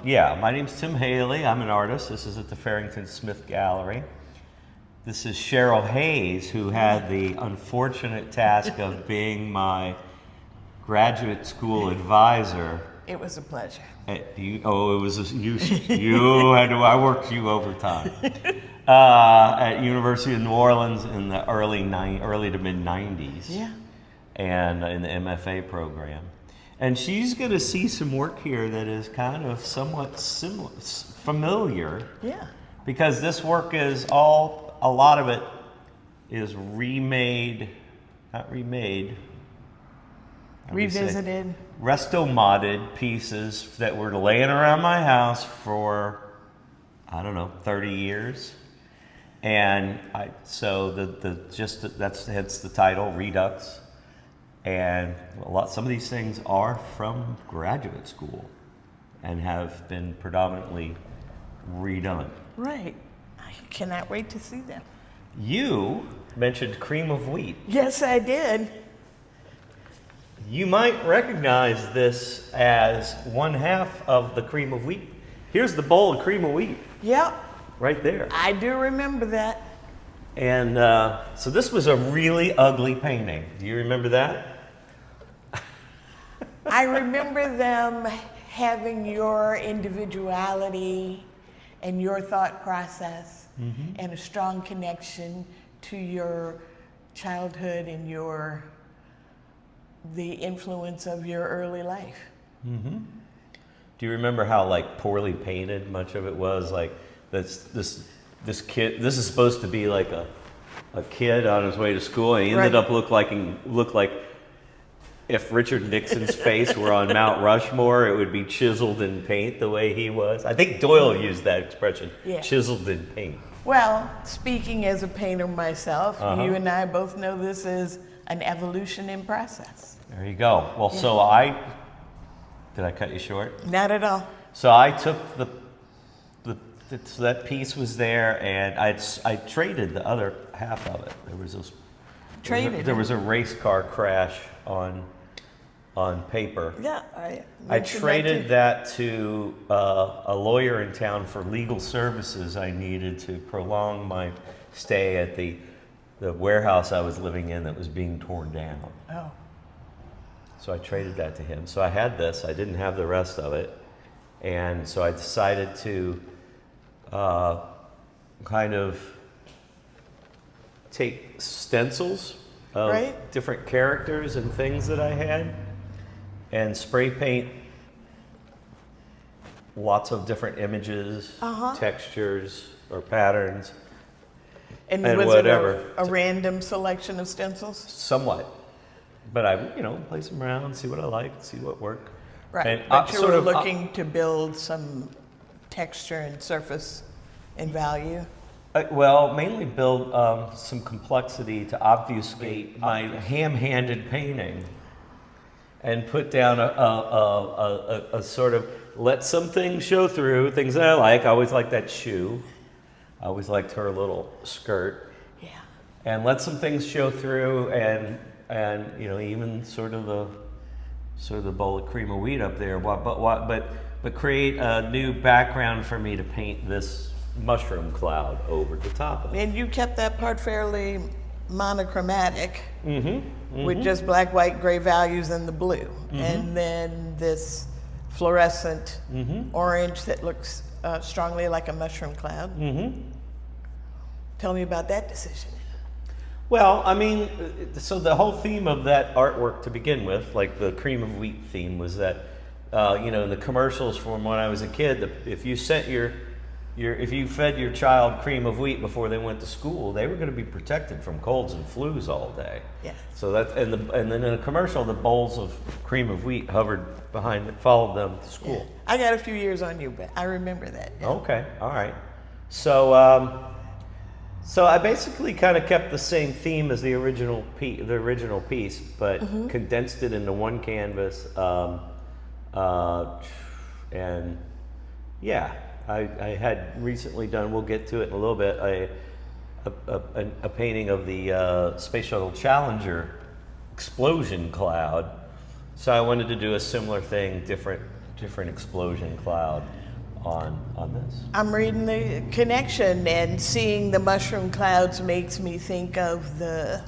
Yeah, my name's Tim Hailey. I'm an artist. This is at the Farrington Smith Gallery. This is Cheryl Hayes, who had the unfortunate task of being my graduate school advisor. It was a pleasure. It was I worked you overtime at University of New Orleans in the early to mid '90s. Yeah. And in the MFA program. And she's going to see some work here that is kind of somewhat familiar. Yeah. Because this work is a lot of it is revisited. Resto-modded pieces that were laying around my house for, 30 years. And that's the title, Redux. And some of these things are from graduate school and have been predominantly redone. Right. I cannot wait to see them. You mentioned cream of wheat. Yes, I did. You might recognize this as one half of the cream of wheat. Here's the bowl of cream of wheat. Yep. Right there. I do remember that. And so this was a really ugly painting. Do you remember that? I remember them having your individuality and your thought process and a strong connection to your childhood and the influence of your early life. Mm-hmm. Do you remember how poorly painted much of it was? This kid. This is supposed to be like a kid on his way to school, and he ended up looked like if Richard Nixon's face were on Mount Rushmore, it would be chiseled in paint the way he was. I think Doyle used that expression, chiseled in paint. Well, speaking as a painter myself, you and I both know this is an evolution in process. There you go. Well, did I cut you short? Not at all. So I took so that piece was there, and I traded the other half of it. There was a race car crash on paper. Yeah, I traded that to a lawyer in town for legal services I needed to prolong my stay at the warehouse I was living in that was being torn down. Oh. So I traded that to him. So I had this. I didn't have the rest of it, and so I decided to kind of take stencils of different characters and things that I had and spray paint lots of different images, textures, or patterns, and was whatever. It a random selection of stencils? Somewhat. But I, play some around, see what I like, see what worked. Right, and but you were looking to build some texture and surface and value? Mainly build some complexity to obfuscate my ham-handed painting and put down a sort of let some things show through, things that I like. I always liked that shoe. I always liked her little skirt. Yeah. And let some things show through and even sort of the bowl of cream of wheat up there. But create a new background for me to paint this mushroom cloud over the top of it. And you kept that part fairly monochromatic with just black, white, gray values and the blue. And then this fluorescent orange that looks strongly like a mushroom cloud. Tell me about that decision. Well, so the whole theme of that artwork to begin with, like the cream of wheat theme, was that, in the commercials from when I was a kid, if you sent if you fed your child cream of wheat before they went to school, they were going to be protected from colds and flus all day. Yeah. So and then in a commercial, the bowls of cream of wheat followed them to school. Yeah. I got a few years on you, but I remember that. Yeah. Okay, all right. So I basically kind of kept the same theme as the original piece, but condensed it into one canvas. And yeah. I had recently done, we'll get to it in a little bit, a painting of the Space Shuttle Challenger explosion cloud. So I wanted to do a similar thing, different explosion cloud. on this? I'm reading the connection, and seeing the mushroom clouds makes me think of the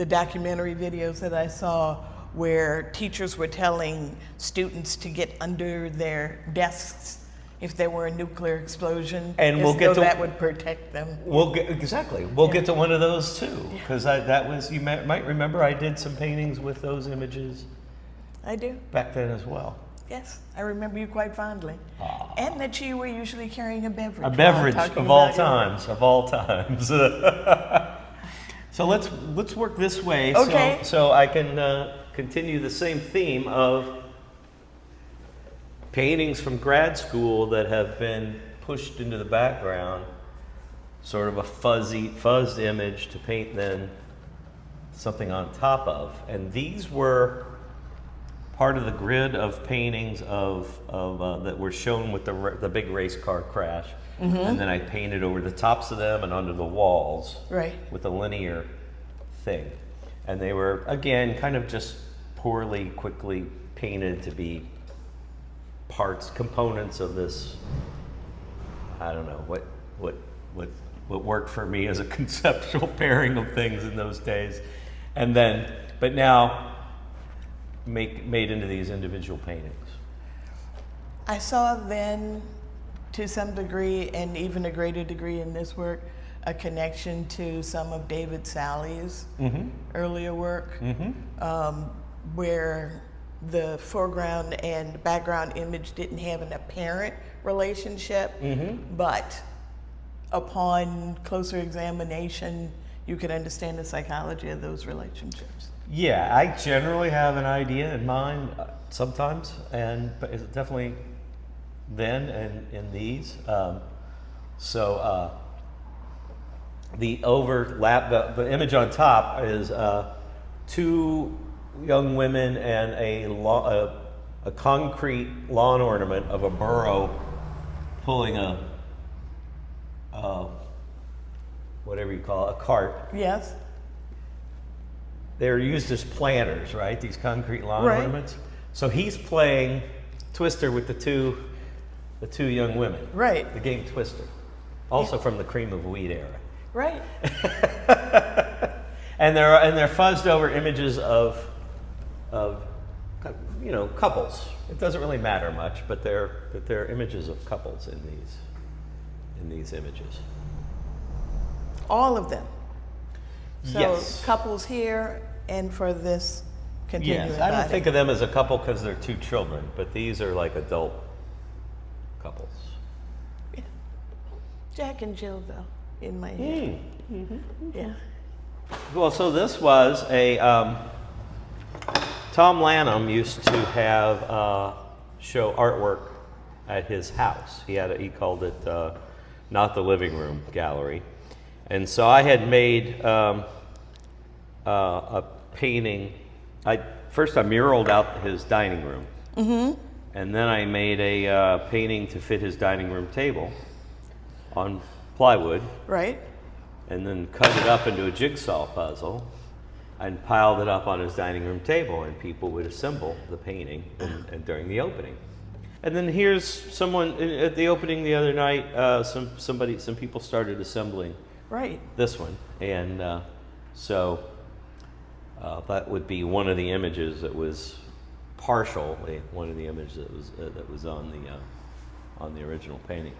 documentary videos that I saw where teachers were telling students to get under their desks if there were a nuclear explosion, And we'll get to that would protect them. We'll get to one of those too, because that was, you might remember, I did some paintings with those images I do. back then as well. Yes, I remember you quite fondly. And that you were usually carrying a beverage. A while beverage talking of all about your work. times. So let's work this way. Okay. So I can continue the same theme of paintings from grad school that have been pushed into the background, sort of a fuzzed image to paint then something on top of. And these were part of the grid of paintings that were shown with the big race car crash. Mm-hmm. And then I painted over the tops of them and under the walls, right, with a linear thing. And they were, again, kind of just quickly painted to be components of this. I don't know what worked for me as a conceptual pairing of things in those days, but now made into these individual paintings. I saw then, to some degree, and even a greater degree in this work, a connection to some of David Sally's earlier work, where the foreground and background image didn't have an apparent relationship, but upon closer examination, you could understand the psychology of those relationships. Yeah, I generally have an idea in mind sometimes, but it's definitely then and in these. The overlap, the image on top is two young women and a concrete lawn ornament of a burro pulling whatever you call it, a cart. Yes. They're used as planters, right? These concrete lawn Right. ornaments. So he's playing Twister with the two young women. Right. The game Twister, also from the Cream of Wheat era. Right. And they're fuzzed over images of couples. It doesn't really matter much, but they're images of couples in these images. All of them. So Yes. couples here, and for this continuing Yes, I don't body. think of them as a couple because they're two children, but these are like adult couples. Jack and Jill, though, in my head. Yeah. Well, so this was a Tom Lanham used to have show artwork at his house. He called it Not the Living Room Gallery, and so I had made a painting. First I muraled out his dining room, and then I made a painting to fit his dining room table on plywood. Right. And then cut it up into a jigsaw puzzle and piled it up on his dining room table, and people would assemble the painting and during the opening. And then here's someone at the opening the other night. Some people started assembling Right. this one, and so that would be one of the images that was partially one of the images that was on the original painting.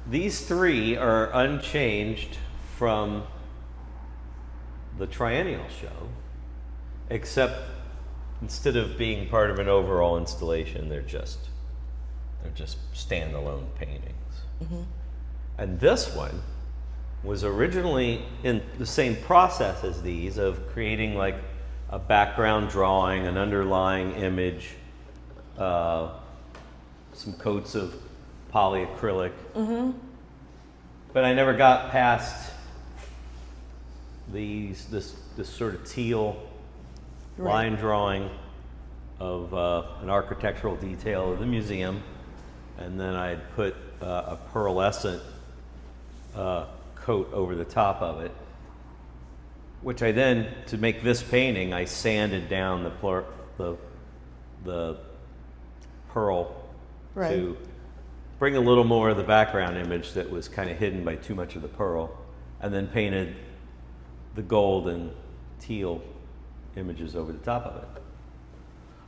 These three are unchanged from the triennial show, except instead of being part of an overall installation, they're just standalone paintings. And this one was originally in the same process as these, of creating like a background drawing, an underlying image, some coats of polyacrylic. But I never got past this sort of teal line drawing of an architectural detail of the museum, and then I had put a pearlescent coat over the top of it, which I then, to make this painting, I sanded down the pearl Right. to bring a little more of the background image that was kind of hidden by too much of the pearl, and then painted the gold and teal images over the top of it.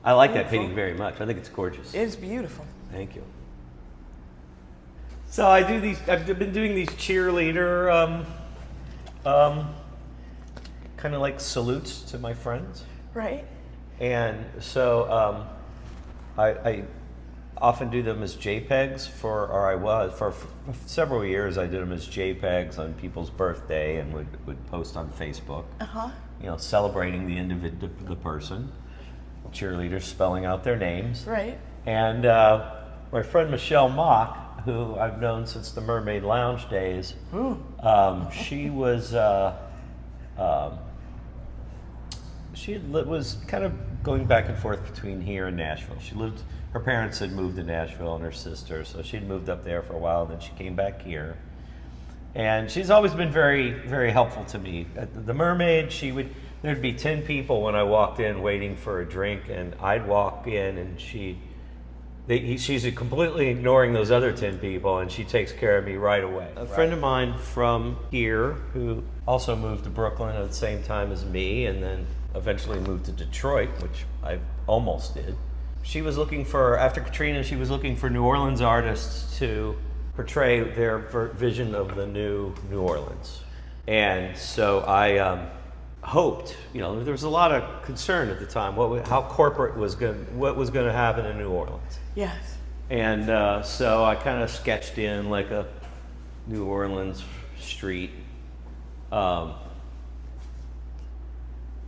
I like that painting very much. I think it's gorgeous. It's beautiful. Thank you. So I do these. I've been doing these cheerleader, kind of like salutes to my friends. Right. And so I often do them as JPEGs for several years. I did them as JPEGs on people's birthday and would post on Facebook. You know, celebrating the person, cheerleaders spelling out their names. Right. And my friend Michelle Mock, who I've known since the Mermaid Lounge days, she was was kind of going back and forth between here and Nashville. Her parents had moved to Nashville and her sister, so she'd moved up there for a while, and then she came back here. And she's always been very, very helpful to me. At the Mermaid, there'd be 10 people when I walked in waiting for a drink, and I'd walk in and she's completely ignoring those other 10 people, and she takes care of me right away. A friend of mine from here who also moved to Brooklyn at the same time as me, and then eventually moved to Detroit, which I almost did. She was looking for, after Katrina, she was looking for New Orleans artists to portray their vision of the new New Orleans. And so I hoped, there was a lot of concern at the time, how corporate what was going to happen in New Orleans. Yes. And so I kind of sketched in like a New Orleans street.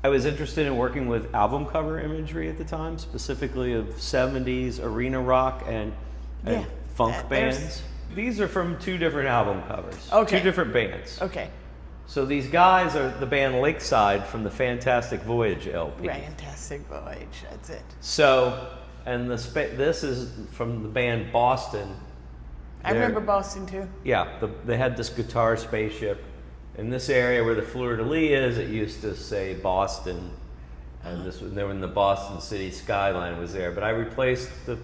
I was interested in working with album cover imagery at the time, specifically of 70s arena rock and funk bands. These are from 2 different album covers. Okay. 2 different bands. Okay. So these guys are the band Lakeside from the Fantastic Voyage LP. Fantastic Voyage, that's it. So, and this is from the band Boston. I remember Boston too. Yeah, they had this guitar spaceship. In this area where the fleur-de-lis is, it used to say Boston, and when the Boston city skyline was there. But I replaced the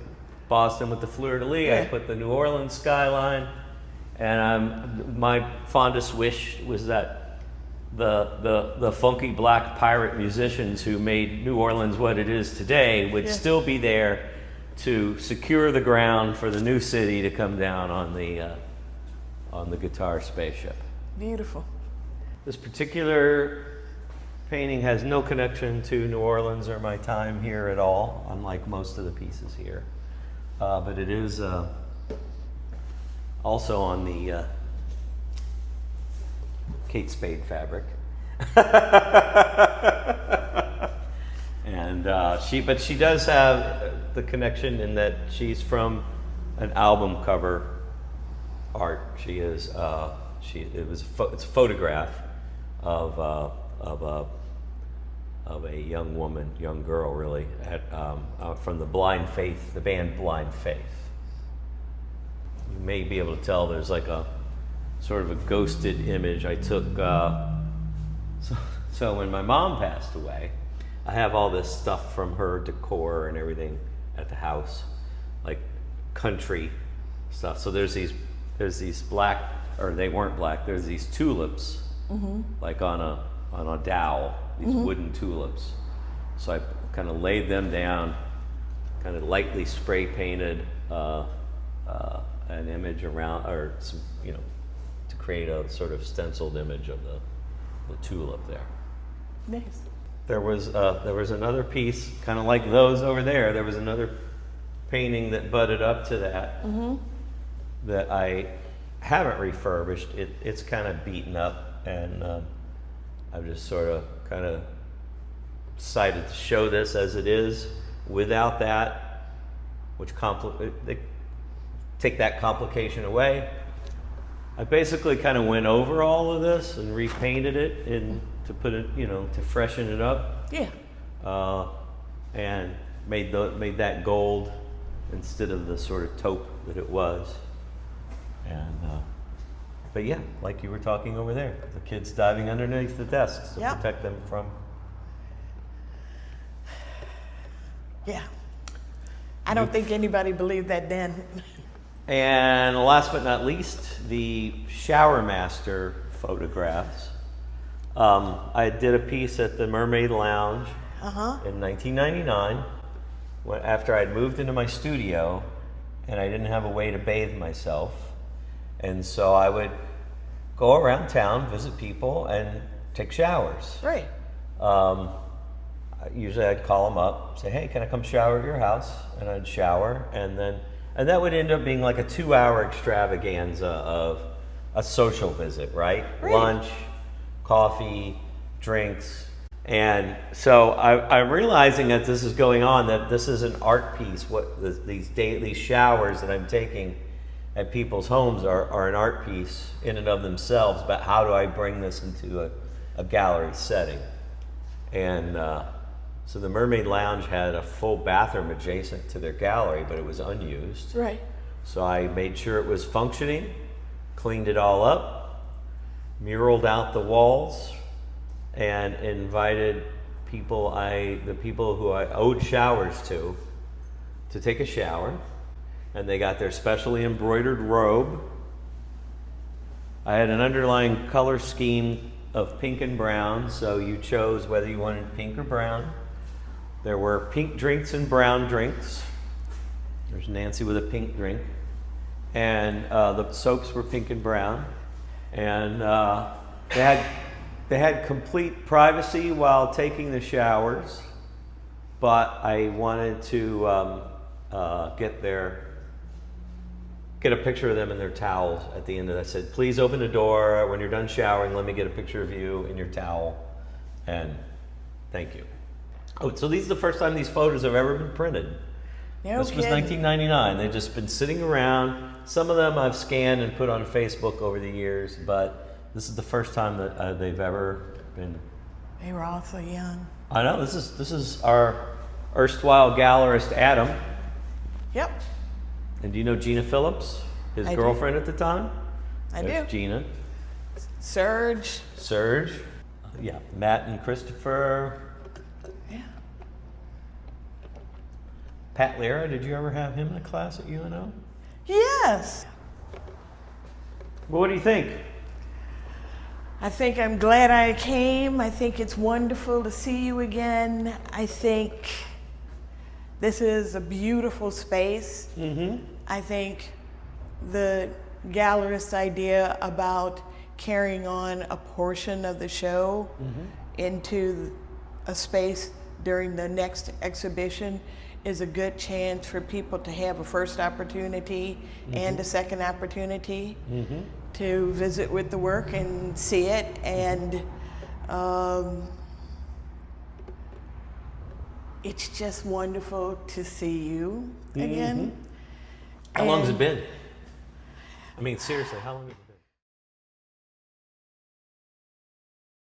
Boston with the fleur-de-lis. I put the New Orleans skyline, and my fondest wish was that the funky black pirate musicians who made New Orleans what it is today would still be there to secure the ground for the new city to come down on the guitar spaceship. Beautiful. This particular painting has no connection to New Orleans or my time here at all, unlike most of the pieces here. But it is also on the Kate Spade fabric. And she does have the connection in that she's from an album cover art. She is it's a photograph of a young girl really, from the Blind Faith, the band Blind Faith. You may be able to tell there's like a sort of a ghosted image I took. So when my mom passed away, I have all this stuff from her decor and everything at the house, like country stuff. So there's these black, or they weren't black, there's these tulips, like on a dowel, these wooden tulips. So I kind of laid them down, kind of lightly spray painted an image around, or some, to create a sort of stenciled image of the tulip there. Nice. There was another piece, kind of like those over there. There was another painting that butted up to that that I haven't refurbished. It's kind of beaten up, and I've just sort of kind of decided to show this as it is without that, which they take that complication away. I basically kind of went over all of this and repainted it to put it, to freshen it up. Yeah. And made that gold instead of the sort of taupe that it was. And but yeah, like you were talking over there, the kids diving underneath the desks to protect them from. Yeah. I don't think anybody believed that then. And last but not least, the Shower Master photographs. I did a piece at the Mermaid Lounge in 1999 after I'd moved into my studio and I didn't have a way to bathe myself. And so I would go around town, visit people, and take showers. Right. Usually I'd call them up, say, hey, can I come shower at your house? And I'd shower, and that would end up being like a 2-hour extravaganza of a social visit, right? Lunch, coffee, drinks. And so I'm realizing that this is going on, that this is an art piece. These showers that I'm taking at people's homes are an art piece in and of themselves, but how do I bring this into a gallery setting? And so the Mermaid Lounge had a full bathroom adjacent to their gallery, but it was unused. Right. So I made sure it was functioning, cleaned it all up, muraled out the walls, and invited the people who I owed showers to take a shower. And they got their specially embroidered robe. I had an underlying color scheme of pink and brown, so you chose whether you wanted pink or brown. There were pink drinks and brown drinks. There's Nancy with a pink drink. And the soaps were pink and brown. And they had complete privacy while taking the showers, but I wanted to get a picture of them in their towels at the end of that. I said, please open the door when you're done showering. Let me get a picture of you in your towel, and thank you. Oh, so these are the first time these photos have ever been printed. No This was kidding. 1999. They've just been sitting around. Some of them I've scanned and put on Facebook over the years, but this is the first time that they've ever been. They were all so young. I know, this is our erstwhile gallerist, Adam. Yep. And do you know Gina Phillips, his I do. girlfriend at the time? I There's do. Gina. Serge. Yeah, Matt and Christopher. Yeah. Pat Lira, did you ever have him in a class at UNO? Yes. Well, what do you think? I think I'm glad I came. I think it's wonderful to see you again. I think this is a beautiful space. Mm-hmm. I think the gallerist's idea about carrying on a portion of the show into a space during the next exhibition is a good chance for people to have a first opportunity and a second opportunity to visit with the work and see it. And it's just wonderful to see you again. How long has it been? I mean, seriously, how long has it been?